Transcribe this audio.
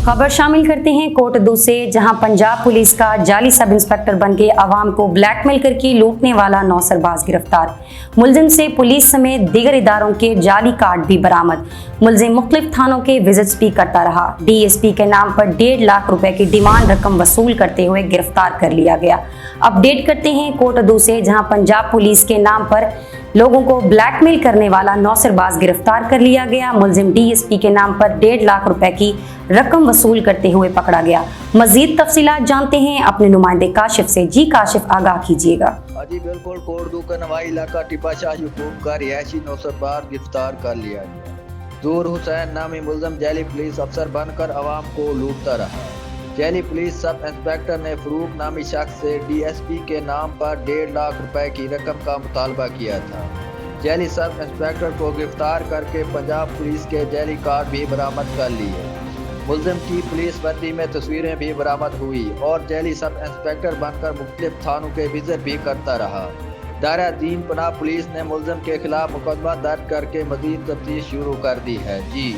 खबर शामिल करते हैं कोटद्दू से, जहां पंजाब पुलिस का जाली सब इंस्पेक्टर बनके आवाम को ब्लैकमेल करके लूटने वाला नौसरबाज गिरफ्तार। मुलजिम से पुलिस समेत दीगर इदारों के जाली कार्ड भी बरामद। मुलजिम मुख्तलिफ थानों के विजिट्स भी करता रहा। DSP के नाम पर 1.5 लाख रुपए की डिमांड रकम वसूल करते हुए गिरफ्तार कर लिया गया। अपडेट करते हैं कोटद्दू से, जहां पंजाब पुलिस के नाम पर लोगों को ब्लैकमेल करने वाला नौसरबाज गिरफ्तार कर लिया गया। मुलजिम DSP के नाम पर 1.5 लाख रुपए की रकम वसूल करते हुए पकड़ा गया। मजीद तफसीलात जानते हैं अपने नुमाइंदे काशिफ से। जी काशिफ, आगाह कीजिएगा। जी बिल्कुल, कोटद्दू का नवाई इलाका टिपा शाही हुकूम का रिहायशी नौसरबाज गिरफ्तार कर लिया गया। ज़हूर हुसैन नामी मुलजिम जाली पुलिस अफसर बनकर आवाम को लूटता रहा। जाली पुलिस सब इंस्पेक्टर ने फरूक नामी शख्स से DSP के नाम पर 1.5 लाख रुपए की रकम का मुतालबा किया था। जाली सब इंस्पेक्टर को गिरफ्तार करके पंजाब पुलिस के जाली कार्ड भी बरामद कर लिए। मुलजिम की पुलिस वर्दी में तस्वीरें भी बरामद हुई और जाली सब इंस्पेक्टर बनकर मुख्तलिफ थानों के विजिट भी करता रहा। दायरा दीन पनाह पुलिस ने मुलजिम के खिलाफ मुकदमा दर्ज करके मजीद तफ्तीश शुरू कर दी है। जी।